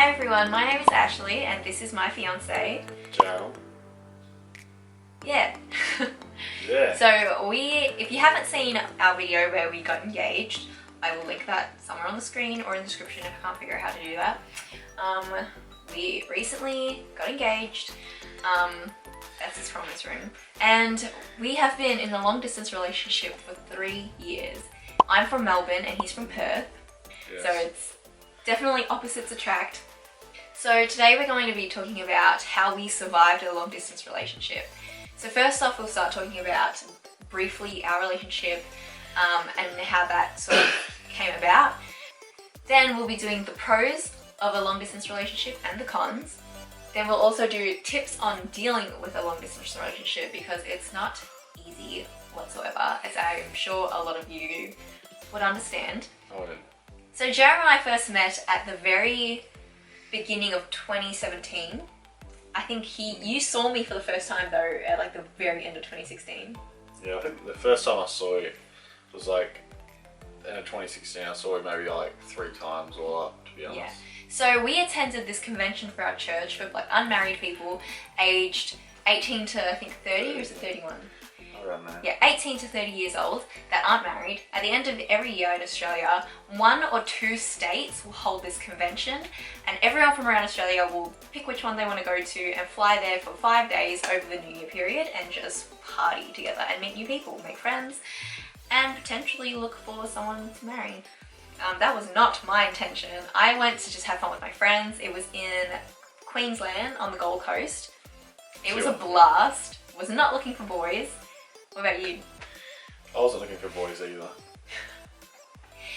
Hi everyone, my name is Ashley and this is my fiance. Ciao. Yeah. Yeah. So if you haven't seen our video where we got engaged, I will link that somewhere on the screen or in the description if I can't figure out how to do that. We recently got engaged. That's his promise ring. And we have been in a long distance relationship for 3 years. I'm from Melbourne and he's from Perth. Yes. So it's definitely opposites attract. So today we're going to be talking about how we survived a long distance relationship. So first off, we'll start talking about briefly our relationship and how that sort of came about. Then we'll be doing the pros of a long distance relationship and the cons. Then we'll also do tips on dealing with a long distance relationship because it's not easy whatsoever, as I'm sure a lot of you would understand. I wouldn't. So Jeremy and I first met at the very beginning of 2017. I think you saw me for the first time though at like the very end of 2016. Yeah, I think the first time I saw you was like end of 2016. I saw you maybe like 3 times or up, to be honest. Yeah. So we attended this convention for our church for like unmarried people aged 18 to I think 30 or is it 31? Around there. Yeah, 18 to 30 years old that aren't married. At the end of every year in Australia, 1 or 2 states will hold this convention and everyone from around Australia will pick which one they want to go to and fly there for 5 days over the New Year period and just party together and meet new people, make friends and potentially look for someone to marry. That was not my intention. I went to just have fun with my friends. It was in Queensland on the Gold Coast. It was a blast. Was not looking for boys. What about you? I wasn't looking for boys either.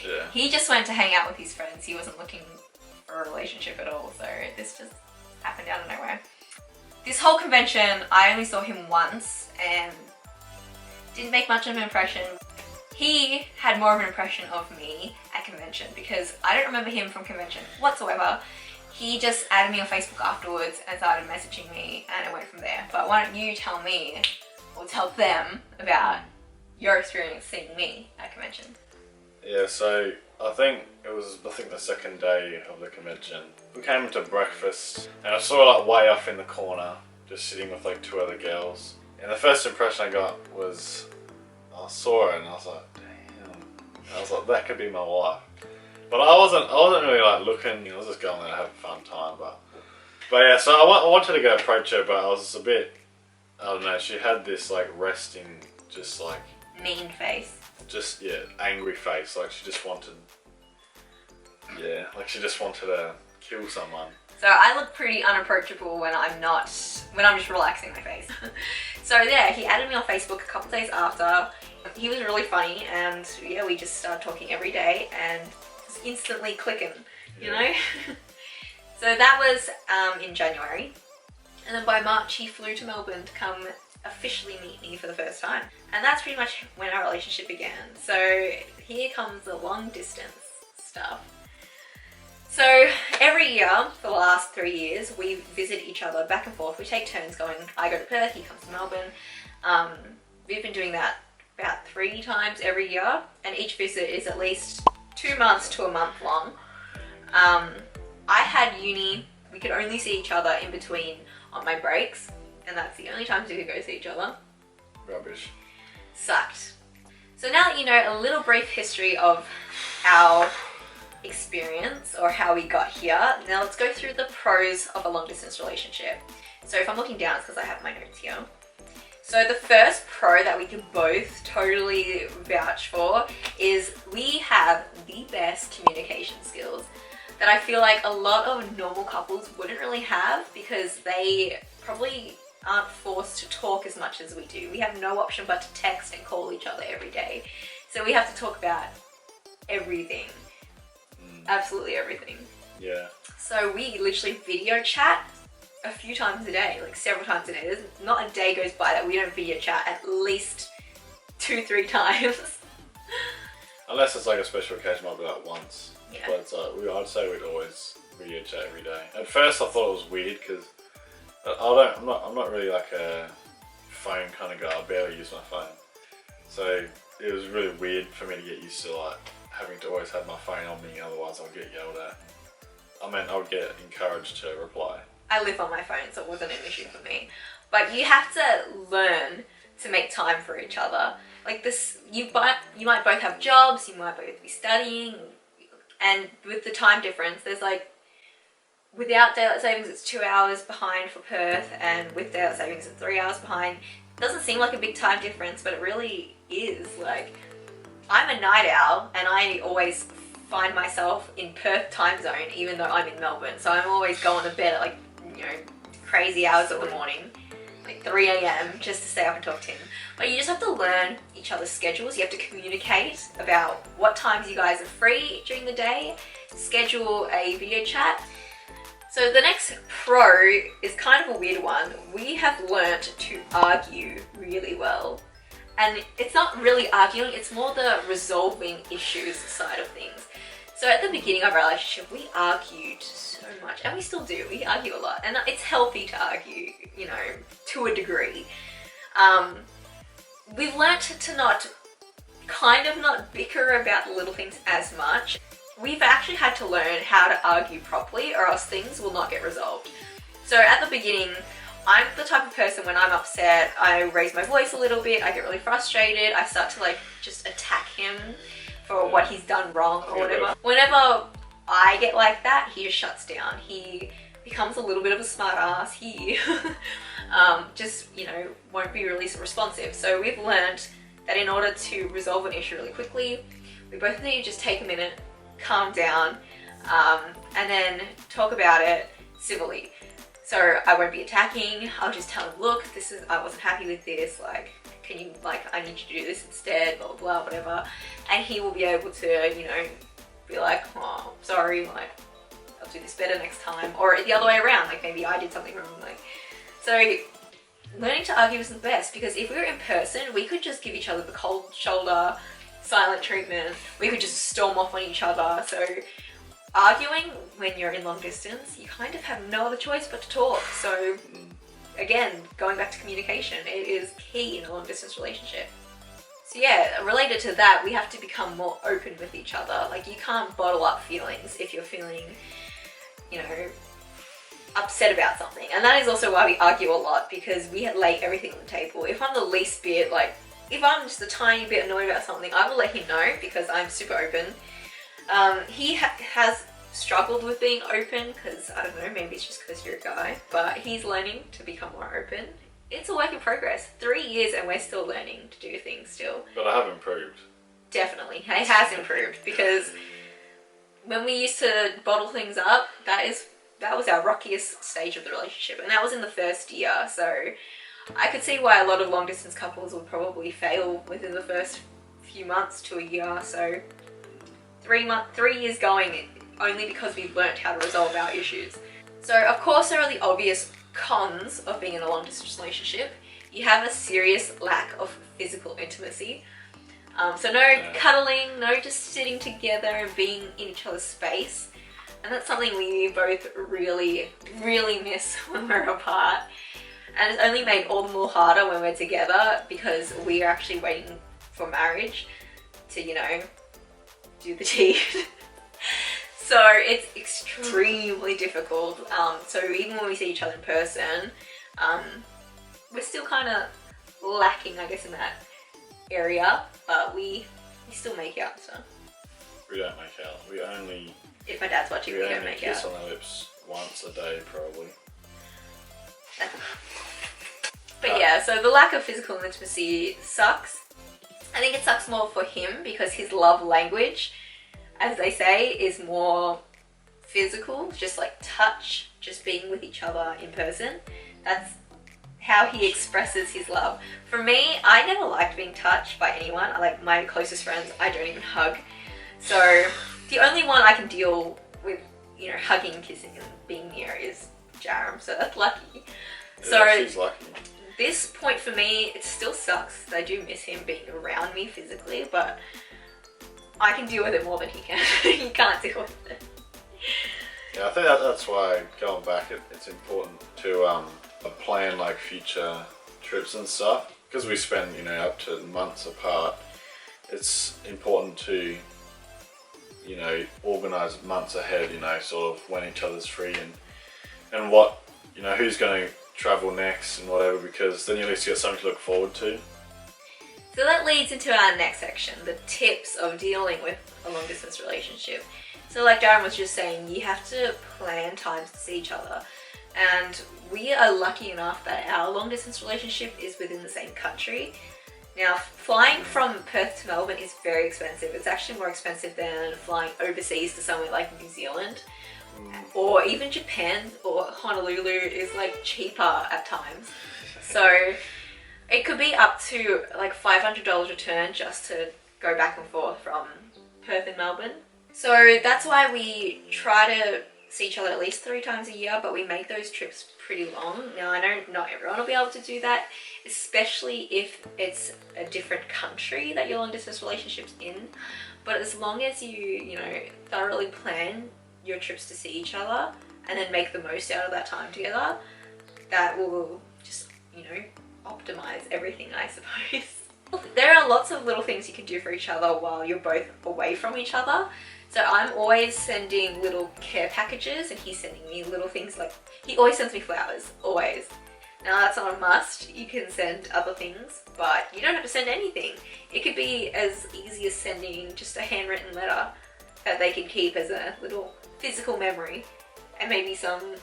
Yeah. He just went to hang out with his friends. He wasn't looking for a relationship at all. So this just happened out of nowhere. This whole convention, I only saw him once and didn't make much of an impression. He had more of an impression of me at convention because I don't remember him from convention whatsoever. He just added me on Facebook afterwards and started messaging me and it went from there. But why don't you tell me or tell them about your experience seeing me at convention? Yeah, so I think it was the second day of the convention. We came to breakfast and I saw like way off in the corner just sitting with like 2 other girls. And the first impression I got was I saw her and I was like, damn. I was like, that could be my wife. But I wasn't really like looking, I was just going there to have a fun time. But yeah, so I wanted to go approach her, but I was a bit, I don't know, she had this like resting, just like... mean face. Just, yeah, angry face, like she just wanted, yeah, like she just wanted to kill someone. So I look pretty unapproachable when I'm just relaxing my face. So yeah, he added me on Facebook a couple days after. He was really funny and yeah, we just started talking every day and was instantly clicking, you know? So that was in January. And then by March he flew to Melbourne to come officially meet me for the first time. And that's pretty much when our relationship began. So here comes the long distance stuff. So every year for the last 3 years, we visit each other back and forth. We take turns going. I go to Perth, he comes to Melbourne. We've been doing that about 3 times every year, and each visit is at least 2 months to a month long. I had uni. We could only see each other in between on my breaks, and that's the only times we could go see each other. Rubbish. Sucked. So now that you know a little brief history of our experience or how we got here, now let's go through the pros of a long distance relationship. So if I'm looking down, it's because I have my notes here. So the first pro that we can both totally vouch for is we have the best communication skills that I feel like a lot of normal couples wouldn't really have because they probably aren't forced to talk as much as we do. We have no option but to text and call each other every day. So we have to talk about everything. Absolutely everything. Yeah. So we literally video chat a few times a day, like several times a day. There's not a day goes by that we don't video chat at least 2-3 times. Unless it's like a special occasion, might be like once. Yeah. But it's like, I'd say we'd always video chat every day. At first I thought it was weird because I'm not really like a phone kind of guy. I barely use my phone. So it was really weird for me to get used to like having to always have my phone on me, otherwise I'll get yelled at. I mean, I would get encouraged to reply. I live on my phone, so it wasn't an issue for me. But you have to learn to make time for each other. Like this, you might both have jobs, you might both be studying, and with the time difference, there's like, without daylight savings, it's 2 hours behind for Perth, and with daylight savings, it's 3 hours behind. It doesn't seem like a big time difference, but it really is. Like, I'm a night owl, and I always find myself in Perth time zone, even though I'm in Melbourne. So I'm always going to bed at like, crazy hours of the morning, like 3 a.m. just to stay up and talk to him. But you just have to learn each other's schedules. You have to communicate about what times you guys are free during the day, schedule a video chat. So the next pro is kind of a weird one. We have learnt to argue really well. And it's not really arguing, it's more the resolving issues side of things. So at the beginning of our relationship, we argued so much, and we still do. We argue a lot, and it's healthy to argue, to a degree. We've learnt to not bicker about the little things as much. We've actually had to learn how to argue properly, or else things will not get resolved. So at the beginning, I'm the type of person, when I'm upset, I raise my voice a little bit, I get really frustrated, I start to just attack him for what he's done wrong or whatever. Whenever I get like that, he just shuts down. He becomes a little bit of a smart ass. He just, won't be really responsive. So we've learned that in order to resolve an issue really quickly, we both need to just take a minute, calm down, and then talk about it civilly. So I won't be attacking. I'll just tell him, look, I wasn't happy with this. Can you, I need you to do this instead, blah, blah, blah, whatever. And he will be able to, be like, oh, sorry, I'll do this better next time. Or the other way around, maybe I did something wrong. So learning to argue isn't the best, because if we were in person, we could just give each other the cold shoulder, silent treatment. We could just storm off on each other. So arguing when you're in long distance, you kind of have no other choice but to talk. So again, going back to communication, it is key in a long distance relationship. So yeah, related to that, we have to become more open with each other. You can't bottle up feelings if you're feeling, upset about something. And that is also why we argue a lot, because we lay everything on the table. If I'm the least bit, if I'm just a tiny bit annoyed about something, I will let him know, because I'm super open. He has struggled with being open, because I don't know, maybe it's just because you're a guy, but he's learning to become more open. It's a work in progress. 3 years and we're still learning to do things still. But I have improved. Definitely, it has improved, because when we used to bottle things up, that was our rockiest stage of the relationship, and that was in the first year. So I could see why a lot of long distance couples would probably fail within the first few months to a year. So 3 years going, only because we've learnt how to resolve our issues. So of course there are the obvious cons of being in a long distance relationship. You have a serious lack of physical intimacy. So no cuddling, no just sitting together and being in each other's space. And that's something we both really, really miss when we're apart. And it's only made all the more harder when we're together, because we are actually waiting for marriage to, do the deed. So it's extremely difficult. So even when we see each other in person, we're still kind of lacking, I guess, in that area, but we still make out, so. We don't make out. We only... If my dad's watching, we don't make out. Kiss on the lips once a day, probably. But yeah, so the lack of physical intimacy sucks. I think it sucks more for him, because his love language, as they say, is more physical, just touch, just being with each other in person. That's how he expresses his love. For me, I never liked being touched by anyone. My closest friends, I don't even hug. So the only one I can deal with, hugging, kissing and being near is Jaram, so that's lucky. Yeah, she's lucky. This point for me, it still sucks. I do miss him being around me physically, but I can deal with it more than he can. He can't deal with it. Yeah, I think that's why, going back, it's important to plan future trips and stuff. Because we spend, up to months apart, it's important to you know, organise months ahead, you know, sort of when each other's free and what, you know, who's going to travel next and whatever, because then you at least get something to look forward to. So that leads into our next section, the tips of dealing with a long distance relationship. So like Darren was just saying, you have to plan times to see each other. And we are lucky enough that our long distance relationship is within the same country. Now, flying from Perth to Melbourne is very expensive. It's actually more expensive than flying overseas to somewhere like New Zealand. Or even Japan or Honolulu is like cheaper at times. So it could be up to like $500 return just to go back and forth from Perth and Melbourne. So that's why we try to see each other at least 3 times a year, but we make those trips pretty long. Now I know not everyone will be able to do that, especially if it's a different country that your long distance relationship's in. But as long as you know, thoroughly plan your trips to see each other and then make the most out of that time together, that will just, you know, optimize everything, I suppose. There are lots of little things you can do for each other while you're both away from each other. So I'm always sending little care packages and he's sending me little things, like he always sends me flowers, always. Now that's not a must, you can send other things, but you don't have to send anything. It could be as easy as sending just a handwritten letter that they can keep as a little physical memory, and maybe some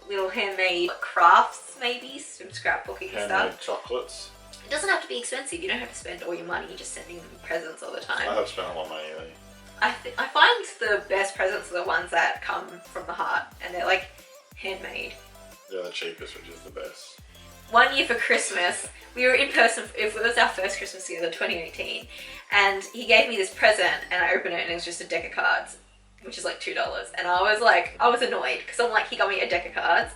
little handmade crafts, maybe some scrapbooking handmade stuff. Chocolates. It doesn't have to be expensive, you don't have to spend all your money just sending them presents all the time. I have spent a lot of money lately. I find the best presents are the ones that come from the heart and they're like handmade. They're the cheapest, which is the best. One year for Christmas, we were in person, it was our first Christmas together, 2018, and he gave me this present and I opened it and it was just a deck of cards, which is like $2. And I was annoyed because I'm like, he got me a deck of cards.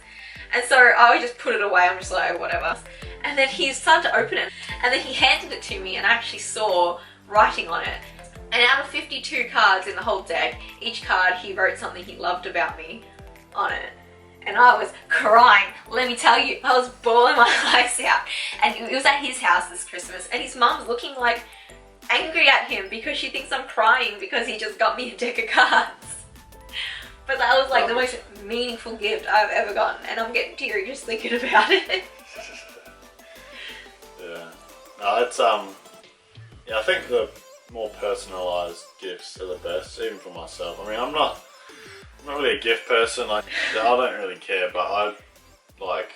And so I would just put it away, I'm just like, whatever. And then he started to open it and then he handed it to me and I actually saw writing on it. And out of 52 cards in the whole deck, each card he wrote something he loved about me on it. And I was crying, let me tell you, I was bawling my eyes out. And it was at his house this Christmas and his mum's looking like angry at him because she thinks I'm crying because he just got me a deck of cards. But that was like the most meaningful gift I've ever gotten and I'm getting teary just thinking about it. Yeah. No, it's yeah, I think the more personalised gifts are the best, even for myself. I mean, I'm not really a gift person. Like, I don't really care, but I like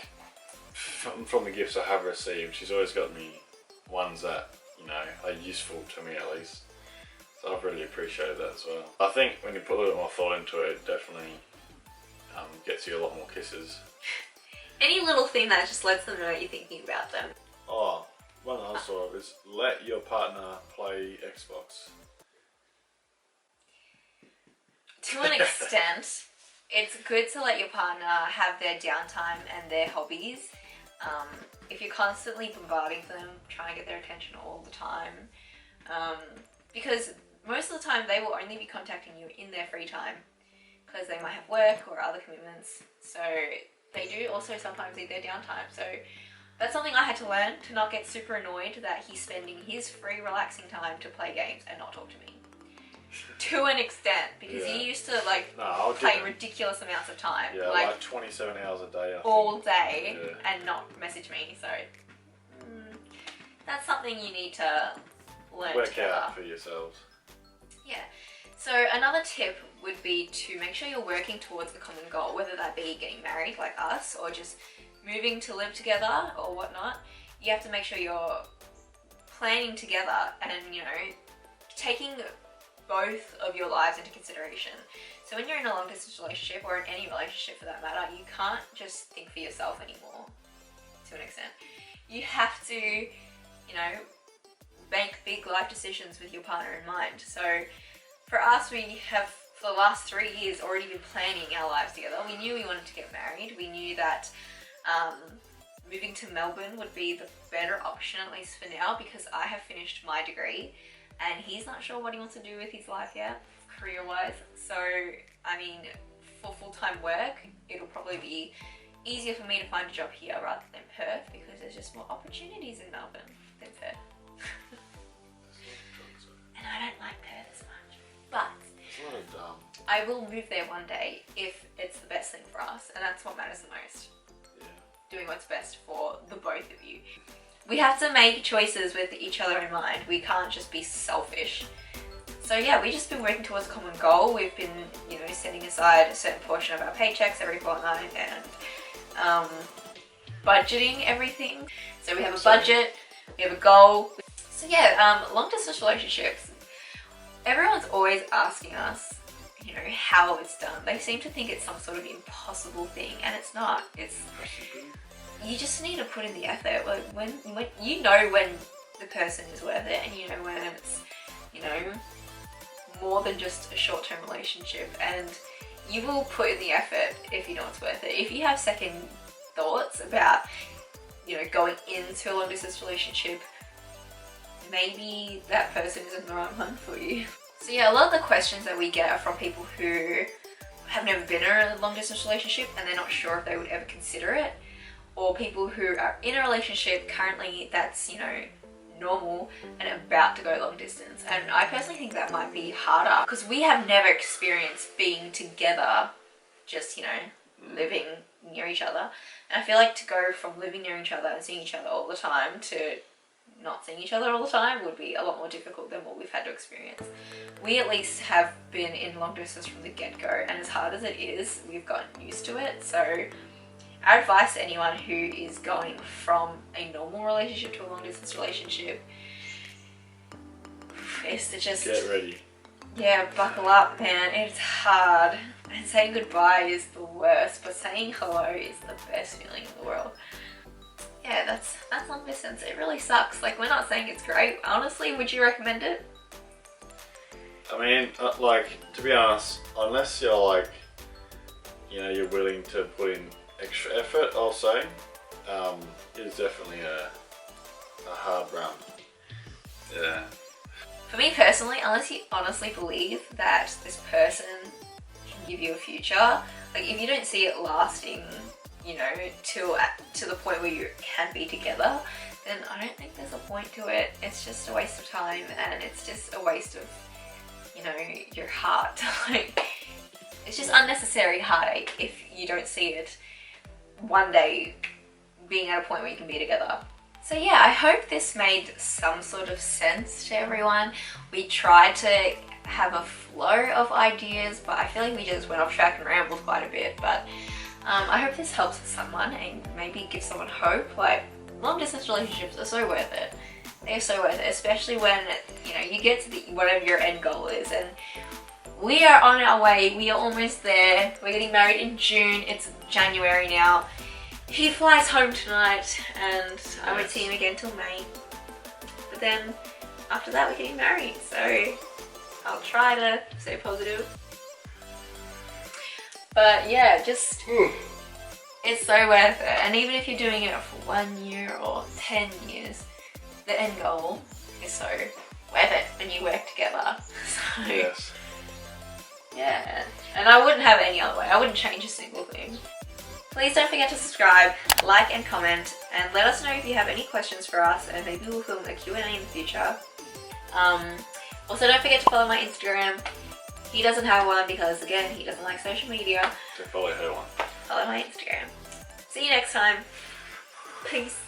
from the gifts I have received, she's always got me ones that, you know, are useful to me at least. So I've really appreciated that as well. I think when you put a little more thought into it, it definitely gets you a lot more kisses. Any little thing that just lets them know you're thinking about them. Oh, one I saw is let your partner play Xbox. To an extent, it's good to let your partner have their downtime and their hobbies. If you're constantly bombarding them, trying to get their attention all the time, because most of the time they will only be contacting you in their free time because they might have work or other commitments. So they do also sometimes need their downtime. So that's something I had to learn, to not get super annoyed that he's spending his free relaxing time to play games and not talk to me. To an extent, because he used to like play ridiculous amounts of time. Yeah, like 27 hours a day. All day and not message me. So that's something you need to learn Work together. out for yourselves. Yeah. So another tip would be to make sure you're working towards a common goal, whether that be getting married like us or just moving to live together or whatnot. You have to make sure you're planning together and, you know, taking both of your lives into consideration. So when you're in a long distance relationship or in any relationship for that matter, you can't just think for yourself anymore, to an extent. You have to, you know, make big life decisions with your partner in mind. So for us, we have for the last 3 years already been planning our lives together. We knew we wanted to get married. We knew that moving to Melbourne would be the better option, at least for now, because I have finished my degree and he's not sure what he wants to do with his life yet, career-wise. So, I mean, for full-time work, it'll probably be easier for me to find a job here rather than Perth, because there's just more opportunities in Melbourne than Perth. And I don't like Perth as much. But there's a lot of I will move there one day if it's the best thing for us, and that's what matters the most. Yeah. Doing what's best for the both of you. We have to make choices with each other in mind. We can't just be selfish. So yeah, we've just been working towards a common goal. We've been, you know, setting aside a certain portion of our paychecks every fortnight and budgeting everything. So we have a budget, we have a goal. So yeah, long distance relationships. Everyone's always asking us, you know, how it's done. They seem to think it's some sort of impossible thing, and it's not. It's, you just need to put in the effort. Like when you know when the person is worth it, and you know when it's, you know, more than just a short-term relationship, and you will put in the effort if you know it's worth it. If you have second thoughts about, you know, going into a long distance relationship, maybe that person isn't the right one for you. So yeah, a lot of the questions that we get are from people who have never been in a long distance relationship and they're not sure if they would ever consider it, or people who are in a relationship currently that's, you know, normal and about to go long distance. And I personally think that might be harder because we have never experienced being together, just, you know, living near each other. And I feel like to go from living near each other and seeing each other all the time to not seeing each other all the time would be a lot more difficult than what we've had to experience. We at least have been in long distance from the get-go, and as hard as it is, we've gotten used to it. So our advice to anyone who is going from a normal relationship to a long distance relationship is to just get ready. Yeah, buckle up, man. It's hard. And saying goodbye is the worst, but saying hello is the best feeling in the world. Yeah, that's long distance. It really sucks. Like, we're not saying it's great. Honestly, would you recommend it? I mean, like, to be honest, unless you're like, you know, you're willing to put in extra effort, I'll say, it's definitely a hard run. Yeah. For me personally, unless you honestly believe that this person can give you a future, like if you don't see it lasting, you know, to the point where you can be together, then I don't think there's a point to it. It's just a waste of time, and it's just a waste of, you know, your heart. Like, it's just unnecessary heartache if you don't see it one day being at a point where you can be together. So yeah, I hope this made some sort of sense to everyone. We tried to have a flow of ideas, but I feel like we just went off track and rambled quite a bit. But I hope this helps someone and maybe gives someone hope. Like, long distance relationships are so worth it. They're so worth it, especially when, you know, you get to whatever your end goal is. And we are on our way. We are almost there. We're getting married in June. It's January now. He flies home tonight, and I won't see him again till May. But then after that, we're getting married. So I'll try to stay positive. But yeah, just it's so worth it. And even if you're doing it for 1 year or 10 years, the end goal is so worth it when you work together. So Yes. yeah, and I wouldn't have it any other way. I wouldn't change a single thing. Please don't forget to subscribe, like and comment, and let us know if you have any questions for us, and maybe we'll film a Q&A in the future. Also, don't forget to follow my Instagram. He doesn't have one because, again, he doesn't like social media. So follow her one. Follow my Instagram. See you next time. Peace.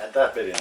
Add that bit in.